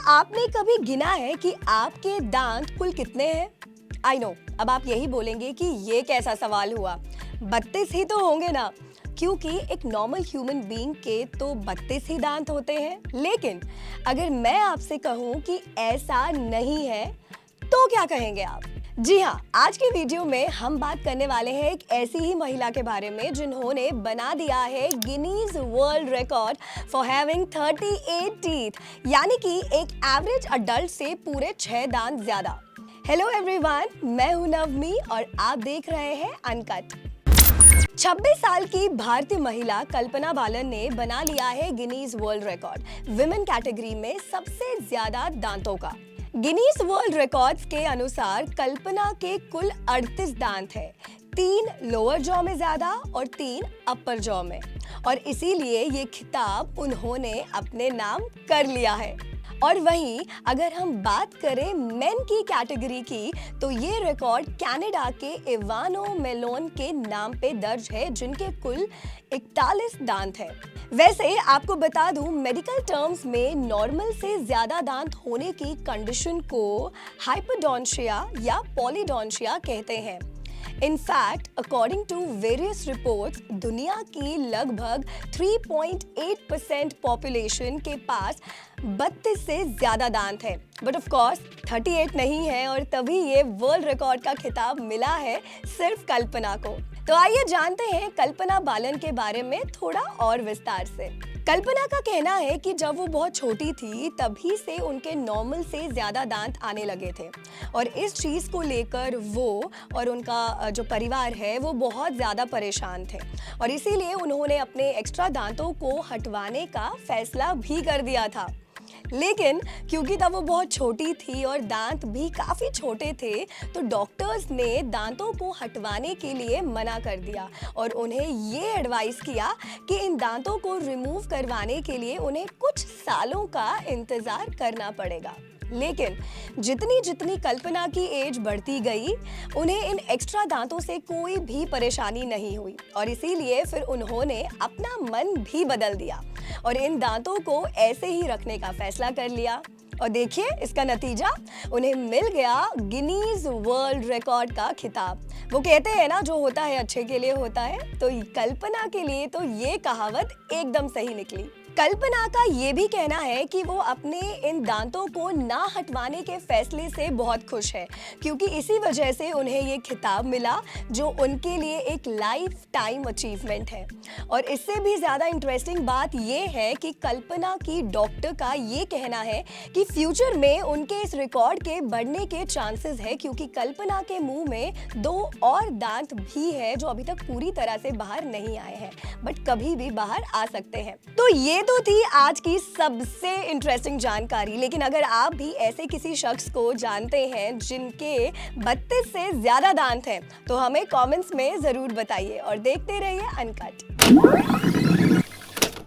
आपने कभी गिना है कि आपके दांत कुल कितने हैं? आई नो, अब आप यही बोलेंगे कि ये कैसा सवाल हुआ, 32 ही तो होंगे ना, क्योंकि एक नॉर्मल ह्यूमन बीइंग के तो 32 ही दांत होते हैं। लेकिन अगर मैं आपसे कहूं कि ऐसा नहीं है, तो क्या कहेंगे आप? जी हाँ, आज की वीडियो में हम बात करने वाले हैं एक ऐसी ही महिला के बारे में जिन्होंने बना दिया है Guinness world record for having 38 teeth, यानी कि एक एवरेज अडल्ट से पूरे 6 दांत ज्यादा। हेलो एवरीवन, मैं हूं नवमी और आप देख रहे हैं अनकट। 26 साल की भारतीय महिला कल्पना बालन ने बना लिया है Guinness world record women category में सबसे ज्यादा दांतों का। गिनीज वर्ल्ड रिकॉर्ड्स के अनुसार कल्पना के कुल 38 दांत हैं, 3 लोअर जॉ में ज्यादा और 3 अपर जॉ में, और इसीलिए ये खिताब उन्होंने अपने नाम कर लिया है। और वहीं अगर हम बात करें मेन की कैटेगरी की, तो ये रिकॉर्ड कनाडा के इवानो मेलोन के नाम पे दर्ज है, जिनके कुल 41 दांत हैं। वैसे आपको बता दूं, मेडिकल टर्म्स में नॉर्मल से ज्यादा दांत होने की कंडीशन को हाइपोडोंशिया या पॉलीडोंशिया कहते हैं। In fact, according to various reports, दुनिया की लगभग 3.8% पॉपुलेशन के पास 32 से ज्यादा दांत है, बट ऑफ कोर्स 38 नहीं है, और तभी ये वर्ल्ड रिकॉर्ड का खिताब मिला है सिर्फ कल्पना को। तो आइए जानते हैं कल्पना बालन के बारे में थोड़ा और विस्तार से। कल्पना का कहना है कि जब वो बहुत छोटी थी तभी से उनके नॉर्मल से ज्यादा दांत आने लगे थे, और इस चीज को लेकर वो और उनका जो परिवार है वो बहुत ज्यादा परेशान थे, और इसीलिए उन्होंने अपने एक्स्ट्रा दांतों को हटवाने का फैसला भी कर दिया था। लेकिन क्योंकि तब वो बहुत छोटी थी और दांत भी काफ़ी छोटे थे, तो डॉक्टर्स ने दांतों को हटवाने के लिए मना कर दिया और उन्हें ये एडवाइस किया कि इन दांतों को रिमूव करवाने के लिए उन्हें कुछ सालों का इंतज़ार करना पड़ेगा। लेकिन जितनी जितनी कल्पना की एज बढ़ती गई, उन्हें इन एक्स्ट्रा दांतों से कोई भी परेशानी नहीं हुई, और इसीलिए फिर उन्होंने अपना मन भी बदल दिया और इन दांतों को ऐसे ही रखने का फैसला कर लिया। और देखिए इसका नतीजा, उन्हें मिल गया गिनीज वर्ल्ड रिकॉर्ड का खिताब। वो कहते हैं ना, जो होता है अच्छे के लिए होता है, तो कल्पना के लिए तो ये कहावत एकदम सही निकली। कल्पना का ये भी कहना है कि वो अपने इन दांतों को ना हटवाने के फैसले से बहुत खुश है, क्योंकि इसी वजह से उन्हें ये खिताब मिला, जो उनके लिए एक लाइफ टाइम अचीवमेंट है। और इससे भी ज़्यादा इंटरेस्टिंग बात ये है कि कल्पना की डॉक्टर का ये कहना है कि फ्यूचर में उनके इस रिकॉर्ड के बढ़ने के चांसेस है, क्योंकि कल्पना के मुंह में 2 और दांत भी है जो अभी तक पूरी तरह से बाहर नहीं आए हैं, बट कभी भी बाहर आ सकते हैं। तो ये तो थी आज की सबसे इंटरेस्टिंग जानकारी। लेकिन अगर आप भी ऐसे किसी शख्स को जानते हैं जिनके 32 से ज्यादा दांत हैं, तो हमें कमेंट्स में जरूर बताइए और देखते रहिए अनकट।